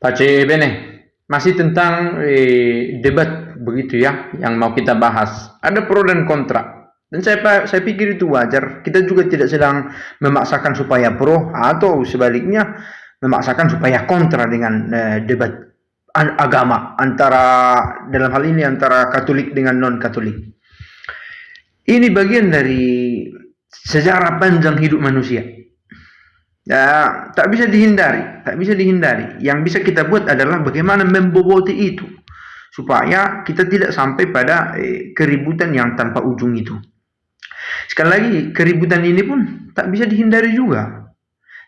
Pace bene, masih tentang debat begitu ya, yang mau kita bahas. Ada pro dan kontra. Dan saya pikir itu wajar. Kita juga tidak sedang memaksakan supaya pro atau sebaliknya memaksakan supaya kontra dengan debat agama antara dalam hal ini antara Katolik dengan non Katolik. Ini bagian dari sejarah panjang hidup manusia. Ya, tak bisa dihindari. Yang bisa kita buat adalah bagaimana memboboti itu supaya kita tidak sampai pada keributan yang tanpa ujung itu. Sekali lagi, keributan ini pun tak bisa dihindari juga.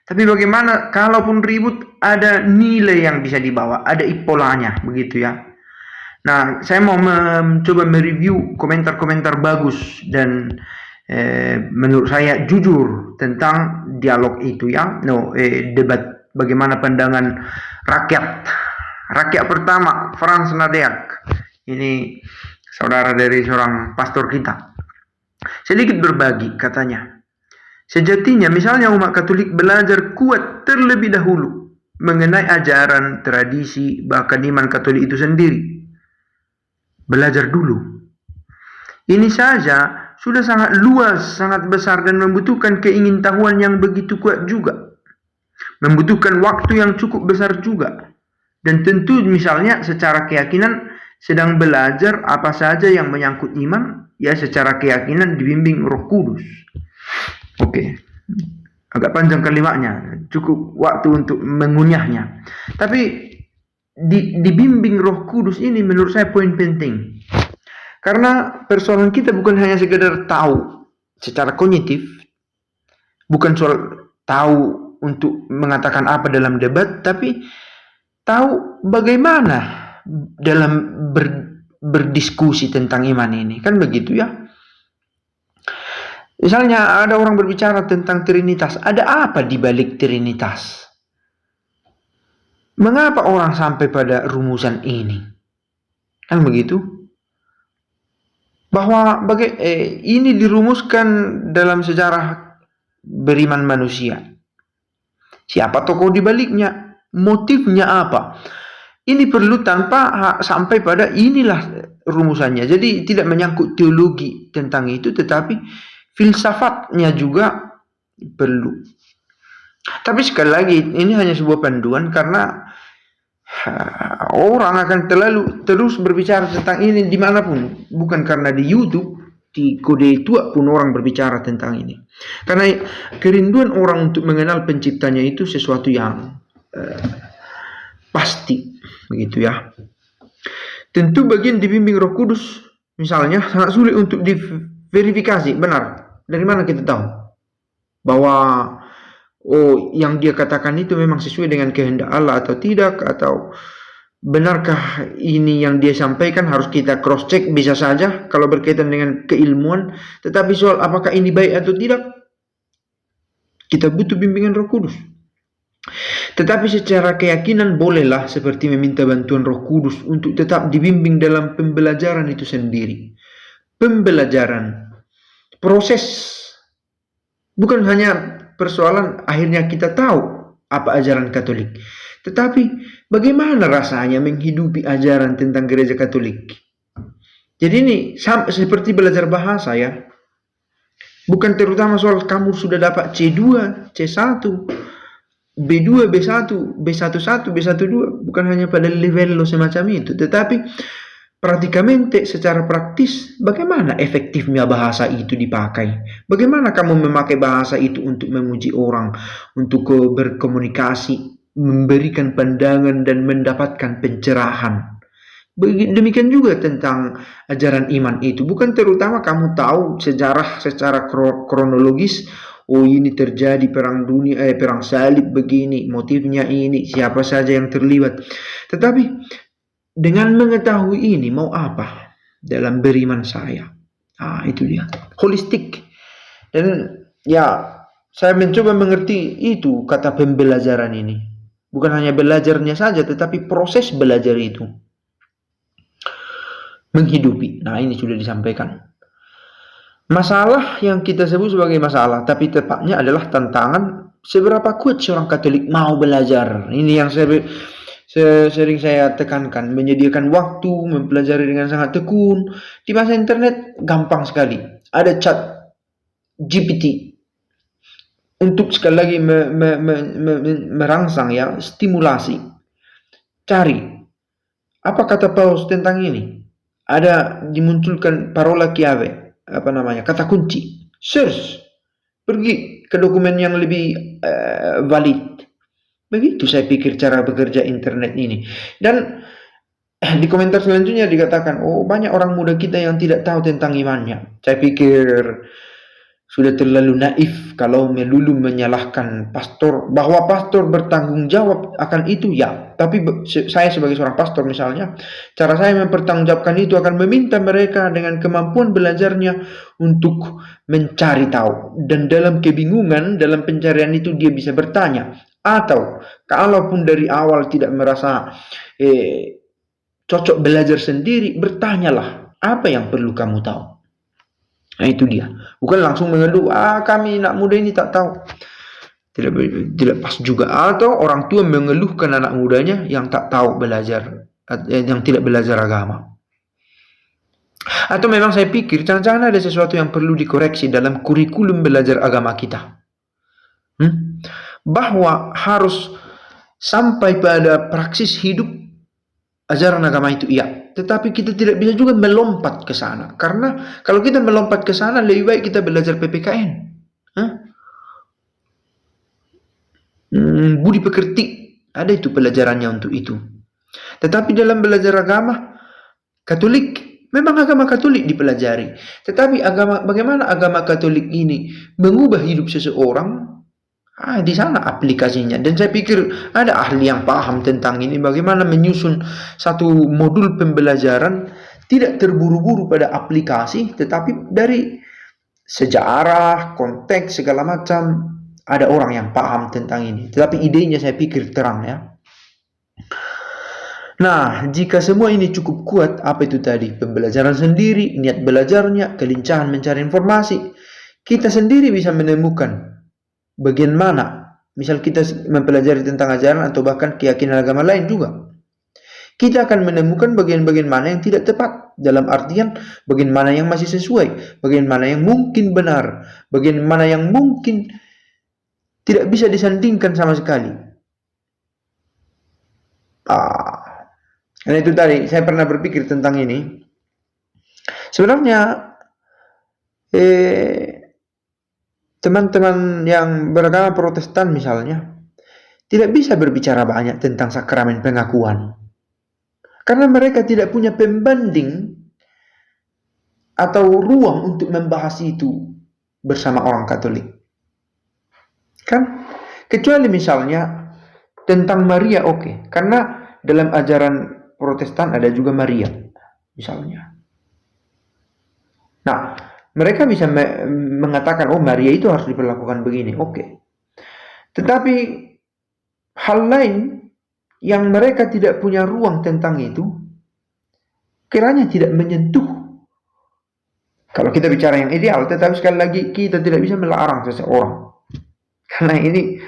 Tapi bagaimana kalaupun ribut ada nilai yang bisa dibawa, ada ipolanya begitu ya. Nah, saya mau mencoba mereview komentar-komentar bagus dan menurut saya jujur tentang dialog itu ya, debat bagaimana pandangan rakyat pertama Frans Nadeak, ini saudara dari seorang pastor kita, sedikit berbagi katanya. Sejatinya misalnya umat Katolik belajar kuat terlebih dahulu mengenai ajaran, tradisi, bahkan iman Katolik itu sendiri. Belajar dulu. Ini saja sudah sangat luas, sangat besar dan membutuhkan keingintahuan yang begitu kuat juga. Membutuhkan waktu yang cukup besar juga. Dan tentu misalnya secara keyakinan sedang belajar apa saja yang menyangkut iman, ya secara keyakinan dibimbing Roh Kudus. Oke. Agak panjang kalimatnya, cukup waktu untuk mengunyahnya. Tapi dibimbing Roh Kudus ini menurut saya poin penting. Karena persoalan kita bukan hanya sekedar tahu secara kognitif, bukan soal tahu untuk mengatakan apa dalam debat, tapi tahu bagaimana dalam berdiskusi tentang iman ini. Kan begitu ya. Misalnya ada orang berbicara tentang Trinitas, ada apa di balik Trinitas? Mengapa orang sampai pada rumusan ini? Kan begitu? Bahwa ini dirumuskan dalam sejarah beriman manusia. Siapa tokoh di baliknya? Motifnya apa? Ini perlu tanpa sampai pada inilah rumusannya. Jadi tidak menyangkut teologi tentang itu, tetapi filsafatnya juga perlu. Tapi sekali lagi, ini hanya sebuah panduan karena orang akan terus berbicara tentang ini dimanapun, bukan karena di YouTube, di Kode Tua pun orang berbicara tentang ini. Karena kerinduan orang untuk mengenal penciptanya itu sesuatu yang pasti, begitu ya. Tentu bagian dibimbing Roh Kudus, misalnya sangat sulit untuk diverifikasi benar. Dari mana kita tahu bahwa yang dia katakan itu memang sesuai dengan kehendak Allah atau tidak, atau benarkah ini yang dia sampaikan? Harus kita cross check, bisa saja kalau berkaitan dengan keilmuan, tetapi soal apakah ini baik atau tidak, kita butuh bimbingan Roh Kudus. Tetapi secara keyakinan bolehlah seperti meminta bantuan Roh Kudus untuk tetap dibimbing dalam pembelajaran itu sendiri. Pembelajaran, proses, bukan hanya persoalan akhirnya kita tahu apa ajaran Katolik, tetapi bagaimana rasanya menghidupi ajaran tentang gereja Katolik. Jadi ini seperti belajar bahasa ya. Bukan terutama soal kamu sudah dapat C2, C1, B2, B1, B11, B12, bukan hanya pada level semacam itu, tetapi pratikamente secara praktis bagaimana efektifnya bahasa itu dipakai. Bagaimana kamu memakai bahasa itu untuk memuji orang, untuk berkomunikasi, memberikan pandangan dan mendapatkan pencerahan. Demikian juga tentang ajaran iman itu. Bukan terutama kamu tahu sejarah secara kronologis, oh ini terjadi perang dunia, perang salib begini, motifnya ini, siapa saja yang terlibat. Tetapi dengan mengetahui ini mau apa dalam beriman saya? Itu dia, holistik. Dan ya, saya mencoba mengerti itu kata pembelajaran ini. Bukan hanya belajarnya saja, tetapi proses belajar itu. Menghidupi. Nah, ini sudah disampaikan. Masalah yang kita sebut sebagai masalah, tapi tepatnya adalah tantangan seberapa kuat seorang Katolik mau belajar. Ini yang saya sering saya tekankan, menyediakan waktu, mempelajari dengan sangat tekun. Di masa internet gampang sekali. Ada chat GPT untuk sekali lagi merangsang ya, stimulasi. Cari apa kata Paus tentang ini. Ada dimunculkan parola chiave, kata kunci. Search, pergi ke dokumen yang lebih valid. Begitu saya pikir cara bekerja internet ini. Dan di komentar selanjutnya dikatakan, oh banyak orang muda kita yang tidak tahu tentang imannya. Saya pikir sudah terlalu naif kalau melulu menyalahkan pastor, bahwa pastor bertanggung jawab akan itu ya. Tapi saya sebagai seorang pastor misalnya, cara saya mempertanggungjawabkan itu akan meminta mereka dengan kemampuan belajarnya untuk mencari tahu. Dan dalam kebingungan, dalam pencarian itu dia bisa bertanya. Atau kalaupun dari awal tidak merasa cocok belajar sendiri, bertanyalah apa yang perlu kamu tahu. Nah itu dia. Bukan langsung mengeluh, kami anak muda ini tak tahu. Tidak pas juga. Atau orang tua mengeluhkan anak mudanya yang tak tahu belajar, yang tidak belajar agama. Atau memang saya pikir jangan-jangan ada sesuatu yang perlu dikoreksi dalam kurikulum belajar agama kita. Bahwa harus sampai pada praksis hidup ajaran agama itu iya. Tetapi kita tidak bisa juga melompat ke sana. Karena kalau kita melompat ke sana, lebih baik kita belajar PPKN. Budi pekerti. Ada itu pelajarannya untuk itu. Tetapi dalam belajar agama Katolik, memang agama Katolik dipelajari. Tetapi bagaimana agama Katolik ini mengubah hidup seseorang, di sana aplikasinya. Dan saya pikir ada ahli yang paham tentang ini, bagaimana menyusun satu modul pembelajaran tidak terburu-buru pada aplikasi, tetapi dari sejarah, konteks, segala macam. Ada orang yang paham tentang ini. Tetapi idenya saya pikir terang ya. Nah, jika semua ini cukup kuat, apa itu tadi? Pembelajaran sendiri, niat belajarnya, kelincahan mencari informasi, kita sendiri bisa menemukan bagian mana, misal kita mempelajari tentang ajaran atau bahkan keyakinan agama lain juga, kita akan menemukan bagian-bagian mana yang tidak tepat, dalam artian bagian mana yang masih sesuai, bagian mana yang mungkin benar, bagian mana yang mungkin tidak bisa disandingkan sama sekali. Dan itu tadi saya pernah berpikir tentang ini. Sebenarnya teman-teman yang beragama Protestan misalnya tidak bisa berbicara banyak tentang sakramen pengakuan karena mereka tidak punya pembanding atau ruang untuk membahas itu bersama orang Katolik, kan? Kecuali misalnya tentang Maria, oke. Karena dalam ajaran Protestan ada juga Maria misalnya. Nah, mereka bisa mengatakan, oh Maria itu harus diperlakukan begini, oke. Tetapi hal lain yang mereka tidak punya ruang tentang itu, kiranya tidak menyentuh. Kalau kita bicara yang ideal, tetapi sekali lagi kita tidak bisa melarang seseorang. Karena ini,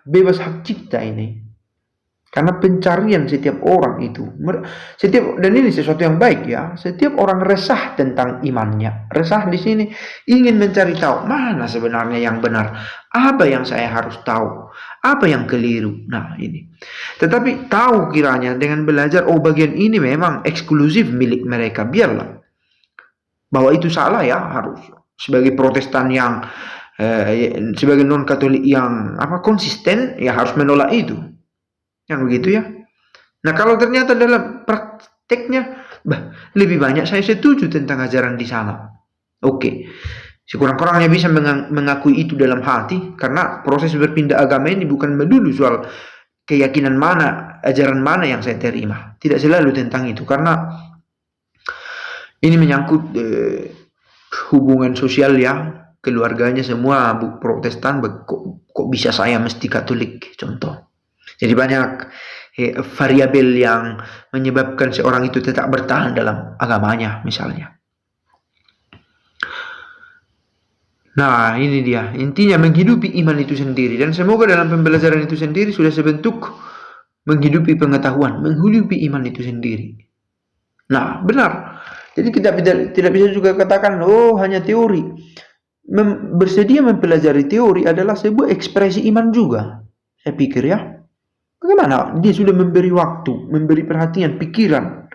bebas hak cipta ini. Karena pencarian setiap orang itu, dan ini sesuatu yang baik ya. Setiap orang resah tentang imannya. Resah di sini ingin mencari tahu mana sebenarnya yang benar, apa yang saya harus tahu, apa yang keliru. Nah ini. Tetapi tahu kiranya dengan belajar, oh bagian ini memang eksklusif milik mereka, biarlah. Bahwa itu salah ya, harus sebagai Protestan yang sebagai non Katolik yang konsisten ya harus menolak itu. Yang begitu ya. Nah kalau ternyata dalam prakteknya lebih banyak saya setuju tentang ajaran di sana. Oke. Sekurang-kurangnya bisa mengakui itu dalam hati, karena proses berpindah agama ini bukan melulu soal keyakinan mana, ajaran mana yang saya terima. Tidak selalu tentang itu, karena ini menyangkut hubungan sosial ya. Keluarganya semua Protestan, kok bisa saya mesti Katolik contoh. Jadi banyak variabel yang menyebabkan seorang itu tetap bertahan dalam agamanya misalnya. Nah ini dia, intinya menghidupi iman itu sendiri. Dan semoga dalam pembelajaran itu sendiri sudah sebentuk menghidupi pengetahuan, menghidupi iman itu sendiri. Nah, benar. Jadi kita tidak bisa juga katakan, oh hanya teori. Bersedia mempelajari teori adalah sebuah ekspresi iman juga. Saya pikir ya. Bagaimana? Dia sudah memberi waktu, memberi perhatian, pikiran.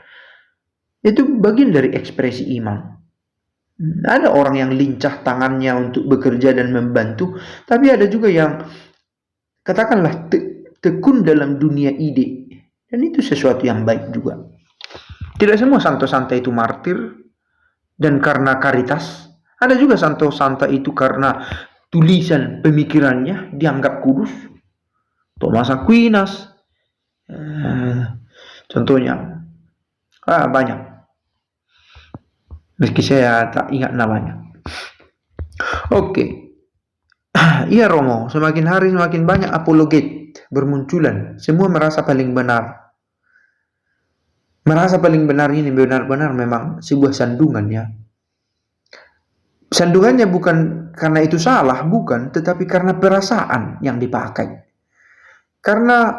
Itu bagian dari ekspresi iman. Ada orang yang lincah tangannya untuk bekerja dan membantu, tapi ada juga yang katakanlah tekun dalam dunia ide. Dan itu sesuatu yang baik juga. Tidak semua santo santa itu martir dan karena karitas. Ada juga santo santa itu karena tulisan pemikirannya dianggap kudus. Thomas Aquinas, contohnya, banyak. Meski saya tak ingat namanya. Oke. Iya Romo, semakin hari semakin banyak apologet bermunculan. Semua merasa paling benar. Merasa paling benar ini benar-benar memang sebuah sandungan ya. Sandungannya bukan karena itu salah, bukan, tetapi karena perasaan yang dipakai. Karena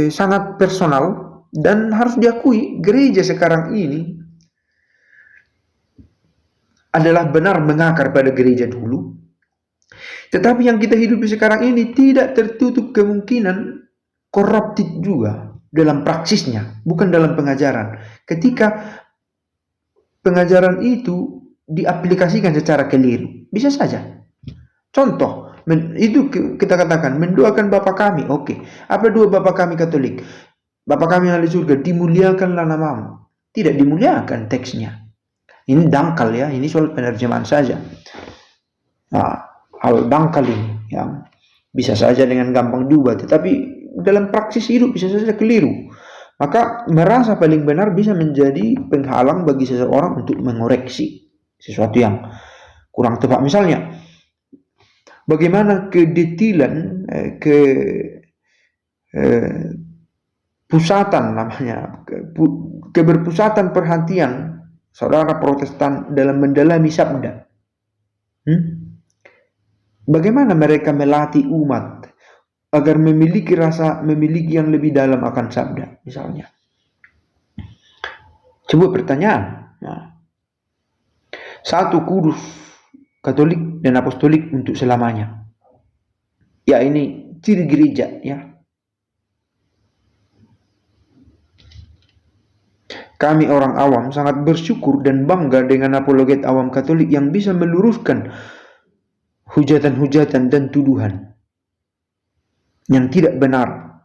sangat personal dan harus diakui gereja sekarang ini adalah benar mengakar pada gereja dulu. Tetapi yang kita hidupi sekarang ini tidak tertutup kemungkinan corrupted juga dalam praksisnya, bukan dalam pengajaran. Ketika pengajaran itu diaplikasikan secara keliru, bisa saja. Contoh, itu kita katakan, mendoakan Bapa kami, oke. Apa doa Bapa kami Katolik? Bapa kami yang di surga, dimuliakanlah namamu. Tidak dimuliakan teksnya. Ini dangkal ya, ini soal penerjemahan saja. Nah, hal dangkal ini yang bisa saja dengan gampang diubah, tetapi dalam praksis hidup bisa saja keliru. Maka merasa paling benar bisa menjadi penghalang bagi seseorang untuk mengoreksi sesuatu yang kurang tepat. Misalnya, bagaimana kedetilan, pusatan namanya, keberpusatan perhatian saudara Protestan dalam mendalami sabda. Bagaimana mereka melatih umat agar memiliki yang lebih dalam akan sabda, misalnya. Sebuah pertanyaan. Satu, kudus, Katolik dan Apostolik untuk selamanya. Ya, ini ciri gereja ya. Kami orang awam sangat bersyukur dan bangga dengan apologet awam Katolik yang bisa meluruskan hujatan-hujatan dan tuduhan yang tidak benar,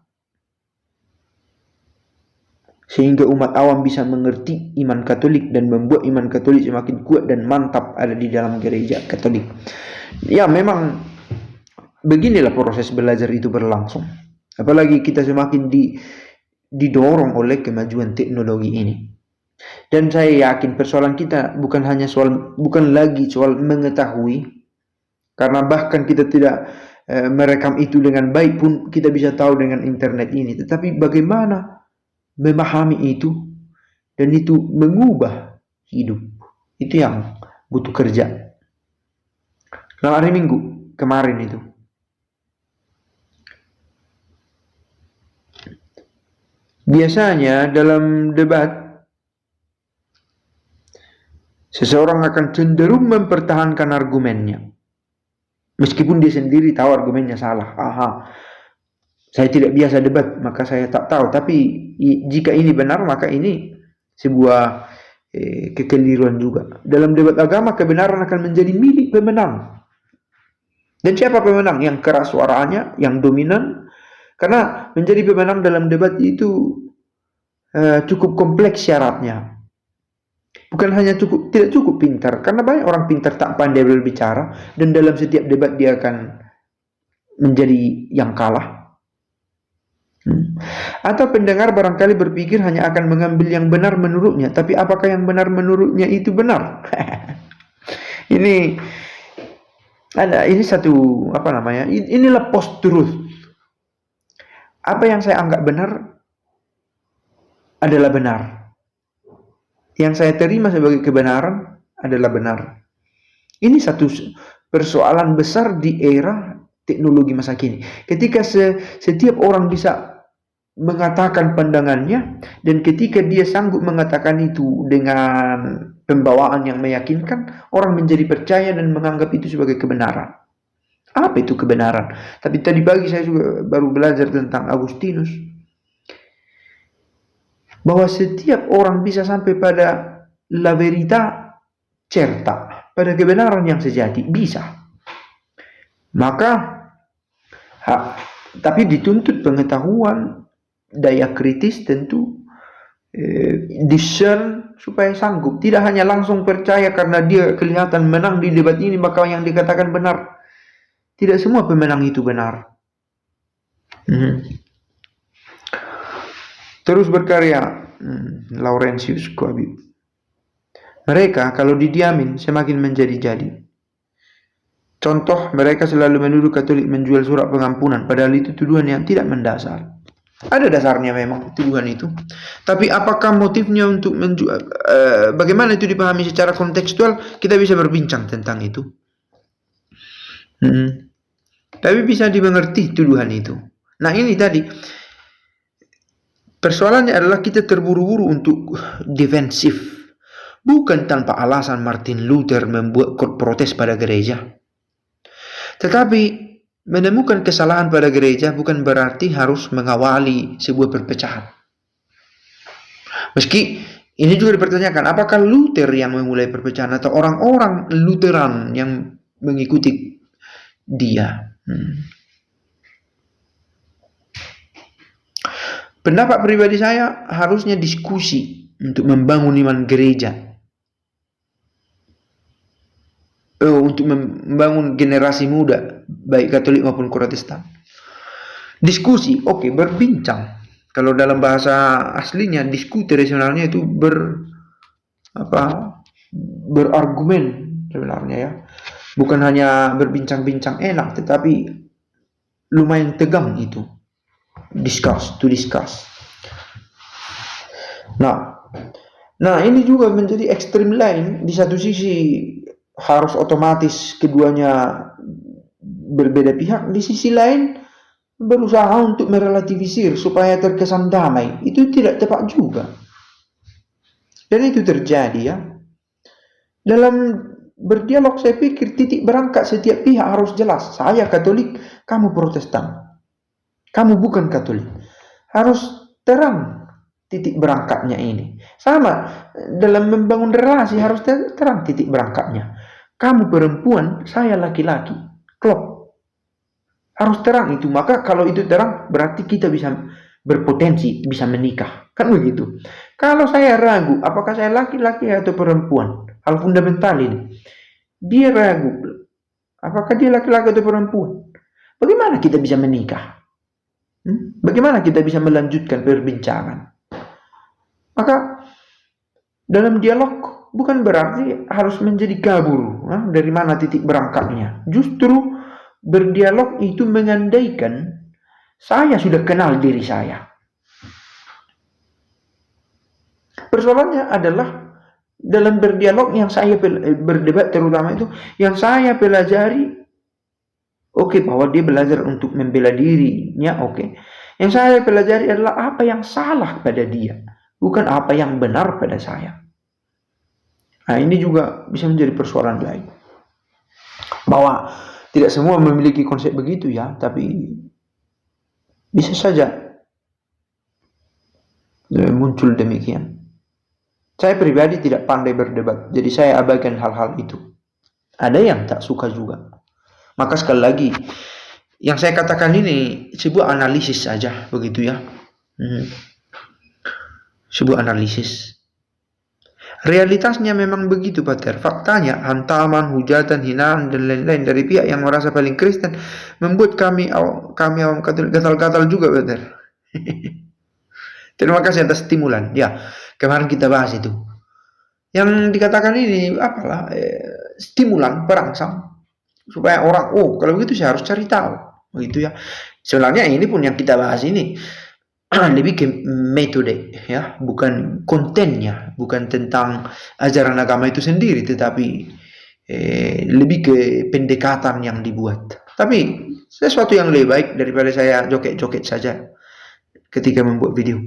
sehingga umat awam bisa mengerti iman Katolik dan membuat iman Katolik semakin kuat dan mantap ada di dalam gereja Katolik. Ya, memang beginilah proses belajar itu berlangsung. Apalagi kita semakin didorong oleh kemajuan teknologi ini. Dan saya yakin persoalan kita bukan lagi soal mengetahui, karena bahkan kita tidak merekam itu dengan baik pun kita bisa tahu dengan internet ini. Tetapi bagaimana memahami itu dan itu mengubah hidup, itu yang butuh kerja. Nah, hari Minggu kemarin itu biasanya dalam debat seseorang akan cenderung mempertahankan argumennya meskipun dia sendiri tahu argumennya salah. Saya tidak biasa debat, maka saya tak tahu. Tapi jika ini benar, maka ini sebuah kekeliruan juga. Dalam debat agama, kebenaran akan menjadi milik pemenang. Dan siapa pemenang? Yang keras suaranya, yang dominan. Karena menjadi pemenang dalam debat itu cukup kompleks syaratnya. Bukan hanya tidak cukup pintar, karena banyak orang pintar tak pandai berbicara, dan dalam setiap debat dia akan menjadi yang kalah. Atau pendengar barangkali berpikir hanya akan mengambil yang benar menurutnya, tapi apakah yang benar menurutnya itu benar? Ini satu inilah post truth. Apa yang saya anggap benar adalah benar. Yang saya terima sebagai kebenaran adalah benar. Ini satu persoalan besar di era teknologi masa kini. Ketika setiap orang bisa mengatakan pandangannya, dan ketika dia sanggup mengatakan itu dengan pembawaan yang meyakinkan, orang menjadi percaya dan menganggap itu sebagai kebenaran. Apa itu kebenaran? Tapi tadi pagi saya juga baru belajar tentang Agustinus, bahwa setiap orang bisa sampai pada la verità certa, pada kebenaran yang sejati, bisa. Maka tapi dituntut pengetahuan, daya kritis tentu, discern, supaya sanggup. Tidak hanya langsung percaya karena dia kelihatan menang di debat ini maka yang dikatakan benar. Tidak semua pemenang itu benar. Terus berkarya Laurentius Coabi. Mereka kalau didiamin semakin menjadi-jadi. Contoh, mereka selalu menuduh Katolik menjual surat pengampunan, padahal itu tuduhan yang tidak mendasar. Ada dasarnya memang tuduhan itu, tapi apakah motifnya untuk menjual? Bagaimana itu dipahami secara kontekstual? Kita bisa berbincang tentang itu. Tapi bisa dimengerti tuduhan itu. Nah ini tadi persoalannya adalah kita terburu-buru untuk defensif. Bukan tanpa alasan Martin Luther membuat protes pada gereja. Tetapi menemukan kesalahan pada gereja bukan berarti harus mengawali sebuah perpecahan. Meski ini juga dipertanyakan, apakah Luther yang memulai perpecahan atau orang-orang Lutheran yang mengikuti dia. Pendapat pribadi saya, harusnya diskusi untuk membangun iman gereja, untuk membangun generasi muda baik Katolik maupun Protestan. Diskusi, oke, berbincang. Kalau dalam bahasa aslinya diskusi sebenarnya itu berargumen sebenarnya ya. Bukan hanya berbincang-bincang enak, tetapi lumayan tegang itu. To discuss. Nah ini juga menjadi ekstrim lain. Di satu sisi harus otomatis keduanya berbeda pihak. Di sisi lain berusaha untuk merelativisir supaya terkesan damai. Itu tidak tepat juga. Dan itu terjadi ya. Dalam berdialog saya pikir titik berangkat setiap pihak harus jelas. Saya Katolik, kamu Protestan. Kamu bukan Katolik. Harus terang titik berangkatnya ini. Sama dalam membangun relasi harus terang titik berangkatnya. Kamu perempuan, saya laki-laki. Klop. Harus terang itu. Maka kalau itu terang berarti kita bisa berpotensi bisa menikah. Kan begitu. Kalau saya ragu apakah saya laki-laki atau perempuan, hal fundamental ini. Dia ragu apakah dia laki-laki atau perempuan. Bagaimana kita bisa menikah? Bagaimana kita bisa melanjutkan perbincangan? Maka dalam dialog bukan berarti harus menjadi kabur dari mana titik berangkatnya. Justru berdialog itu mengandaikan saya sudah kenal diri saya. Persoalannya adalah dalam berdialog yang saya berdebat terutama itu yang saya pelajari, bahwa dia belajar untuk membela dirinya, Yang saya pelajari adalah apa yang salah pada dia, bukan apa yang benar pada saya. Nah ini juga bisa menjadi persoalan lain. Bahwa tidak semua memiliki konsep begitu ya, tapi bisa saja muncul demikian. Saya pribadi tidak pandai berdebat, jadi saya abaikan hal-hal itu. Ada yang tak suka juga. Maka sekali lagi, yang saya katakan ini sebuah analisis saja, begitu ya. Sebuah analisis. Realitasnya memang begitu, Pater. Faktanya, hantaman, hujatan, hinaan, dan lain-lain dari pihak yang merasa paling Kristen membuat kami awam Katolik gatal-gatal juga, Pater. Terima kasih atas stimulan. Ya, kemarin kita bahas itu. Yang dikatakan ini stimulan perangsang supaya orang, kalau begitu saya harus cari tahu, begitu ya. Sebenarnya ini pun yang kita bahas ini lebih ke metode ya, bukan kontennya, bukan tentang ajaran agama itu sendiri, tetapi lebih ke pendekatan yang dibuat. Tapi sesuatu yang lebih baik daripada saya joget-joget saja ketika membuat video.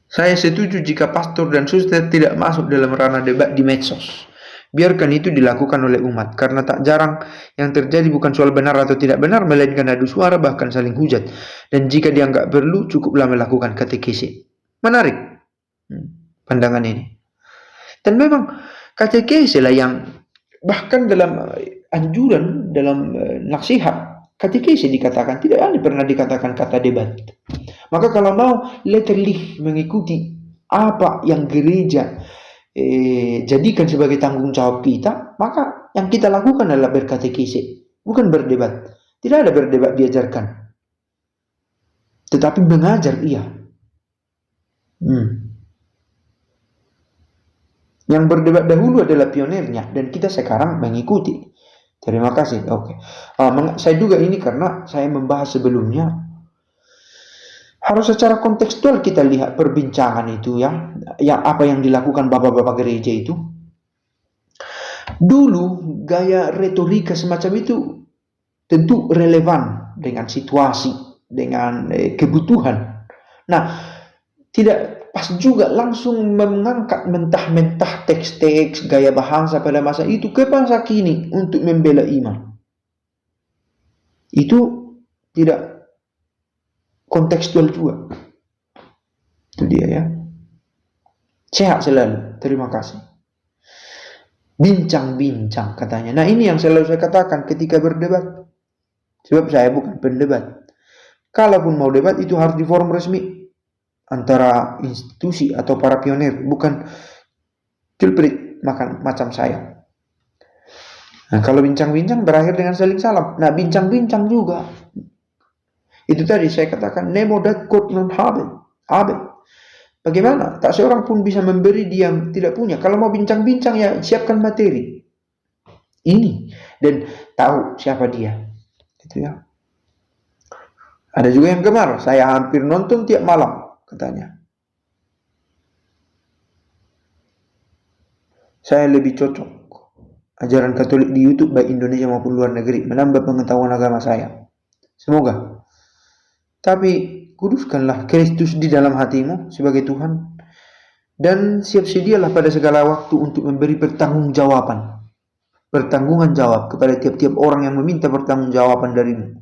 Saya setuju jika pastor dan suster tidak masuk dalam ranah debat di medsos. Biarkan itu dilakukan oleh umat, karena tak jarang yang terjadi bukan soal benar atau tidak benar, melainkan adu suara bahkan saling hujat. Dan jika dianggap perlu, cukuplah melakukan katekesi. Menarik pandangan ini. Dan memang katekesi lah yang bahkan dalam anjuran, dalam nasihat, katekesi dikatakan, tidak ada pernah dikatakan kata debat. Maka kalau mau literally mengikuti apa yang gereja jadikan sebagai tanggung jawab kita, maka yang kita lakukan adalah berkatekesi, bukan berdebat. Tidak ada berdebat diajarkan, tetapi mengajar iya. Yang berdebat dahulu adalah pionirnya, dan kita sekarang mengikuti. Terima kasih. Oke. Saya duga ini karena saya membahas sebelumnya. Harus secara kontekstual kita lihat perbincangan itu ya, yang apa yang dilakukan bapak-bapak gereja itu. Dulu gaya retorika semacam itu tentu relevan dengan situasi, dengan kebutuhan. Nah, tidak pas juga langsung mengangkat mentah-mentah teks-teks gaya bahasa pada masa itu ke masa kini untuk membela iman. Itu tidak kontekstual juga. Itu dia ya. Sehat selalu. Terima kasih. Bincang-bincang katanya. Nah, ini yang selalu saya katakan ketika berdebat. Sebab saya bukan pendebat. Kalaupun mau debat itu harus di forum resmi antara institusi atau para pionir, bukan culprit makan macam saya. Nah, kalau bincang-bincang berakhir dengan saling salam. Nah, bincang-bincang juga. Itu tadi saya katakan, nemo dat quod non habet. Bagaimana? Tak seorang pun bisa memberi dia yang tidak punya. Kalau mau bincang-bincang ya siapkan materi. Ini. Dan tahu siapa dia. Itu ya. Ada juga yang gemar. Saya hampir nonton tiap malam. Katanya. Saya lebih cocok. Ajaran Katolik di YouTube baik Indonesia maupun luar negeri. Menambah pengetahuan agama saya. Semoga. Tapi kuduskanlah Kristus di dalam hatimu sebagai Tuhan, dan siap sedialah pada segala waktu untuk memberi pertanggungjawaban, pertanggungan jawab kepada tiap-tiap orang yang meminta pertanggungjawaban darimu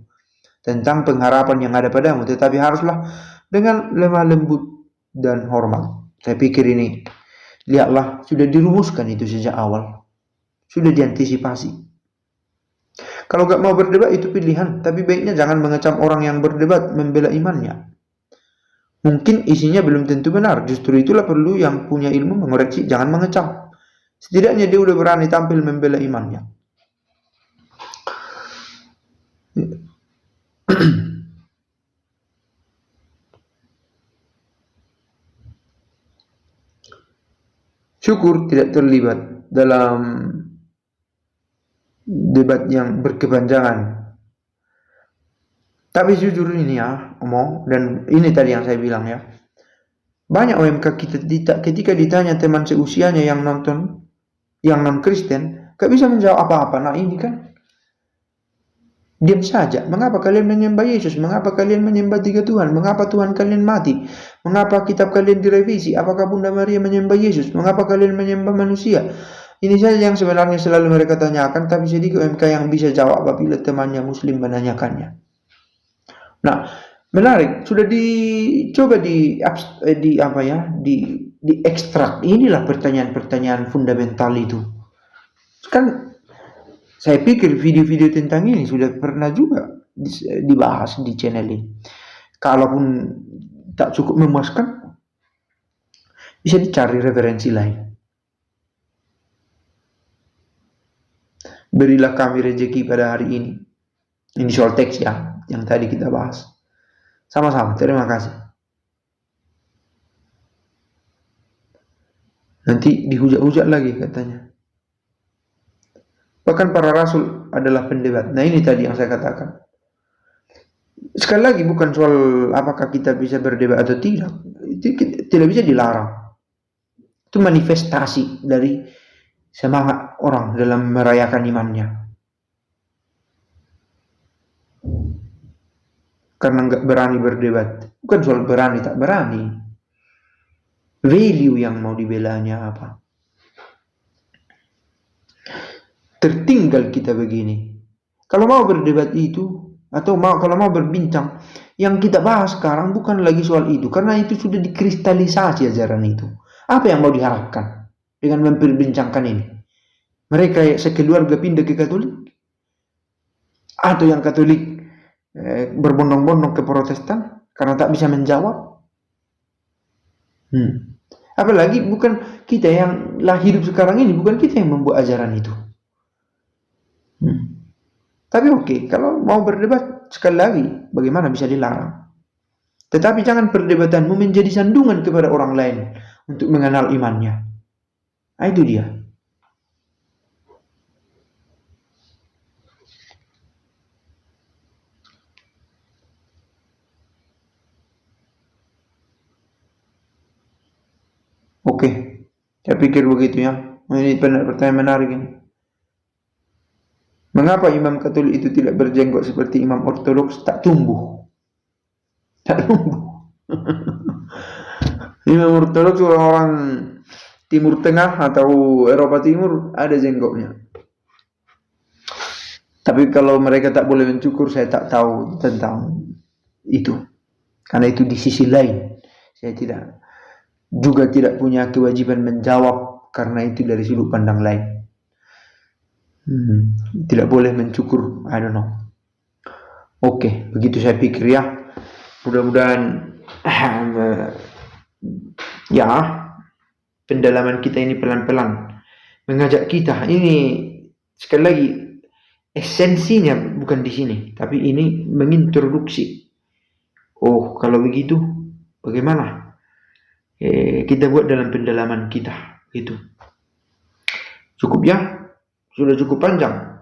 tentang pengharapan yang ada padamu, tetapi haruslah dengan lemah lembut dan hormat. Saya pikir ini, lihatlah, sudah dirumuskan itu sejak awal, sudah diantisipasi. Kalau gak mau berdebat itu pilihan, tapi baiknya jangan mengecam orang yang berdebat membela imannya. Mungkin isinya belum tentu benar, justru itulah perlu yang punya ilmu mengoreksi, jangan mengecam. Setidaknya dia udah berani tampil membela imannya. Syukur tidak terlibat dalam debat yang berkepanjangan. Tapi jujur ini ya, omong, dan ini tadi yang saya bilang ya. Banyak OMK kita ketika ditanya teman seusianya yang nonton, yang non-Kristen, gak bisa menjawab apa-apa. Nah ini kan diam saja. Mengapa kalian menyembah Yesus? Mengapa kalian menyembah 3 Tuhan? Mengapa Tuhan kalian mati? Mengapa kitab kalian direvisi? Apakah Bunda Maria menyembah Yesus? Mengapa kalian menyembah manusia? Ini saja yang sebenarnya selalu mereka tanyakan, tapi sedikit OMK yang bisa jawab apabila temannya Muslim menanyakannya. Nah, menarik. Sudah dicoba di ekstrak. Inilah pertanyaan-pertanyaan fundamental itu. Kan saya pikir video-video tentang ini sudah pernah juga dibahas di channel ini. Kalaupun tak cukup memuaskan, bisa dicari referensi lain. Berilah kami rezeki pada hari ini. Ini soal teks ya, yang tadi kita bahas. Sama-sama, terima kasih. Nanti dihujat-hujat lagi katanya. Bahkan para rasul adalah pendebat. Nah ini tadi yang saya katakan. Sekali lagi bukan soal apakah kita bisa berdebat atau tidak. Itu tidak bisa dilarang. Itu manifestasi dari semangat orang dalam merayakan imannya. Karena nggak berani berdebat. Bukan soal berani tak berani. Value yang mau dibelanya apa? Tertinggal kita begini. Kalau mau berdebat itu, atau kalau mau berbincang, yang kita bahas sekarang bukan lagi soal itu, karena itu sudah dikristalisasi ajaran itu. Apa yang mau diharapkan dengan memperbincangkan ini? Mereka sekeluarga pindah ke Katolik? Atau yang Katolik berbondong-bondong ke Protestan karena tak bisa menjawab? Apalagi bukan kita yang hidup sekarang ini, bukan kita yang membuat ajaran itu. Tapi oke, kalau mau berdebat, sekali lagi, bagaimana bisa dilarang? Tetapi jangan perdebatanmu menjadi sandungan kepada orang lain untuk mengenal imannya. Nah, itu dia. Oke, saya pikir begitu ya. Ini pertanyaan menarik ini. Mengapa imam Katolik itu tidak berjenggot seperti imam Ortodoks? Tak tumbuh. Imam Ortodoks orang-orang Timur Tengah atau Eropa Timur ada jenggotnya. Tapi kalau mereka tak boleh mencukur, saya tak tahu tentang itu. Karena itu di sisi lain. Saya tidak punya kewajiban menjawab karena itu dari sudut pandang lain. Tidak boleh mencukur, I don't know. Oke, begitu saya pikir ya. Mudah-mudahan ya pendalaman kita ini pelan-pelan mengajak kita. Ini sekali lagi esensinya bukan di sini, tapi ini mengintroduksi. Oh, kalau begitu bagaimana? Kita buat dalam pendalaman kita, gitu. Cukup ya? Sudah cukup panjang.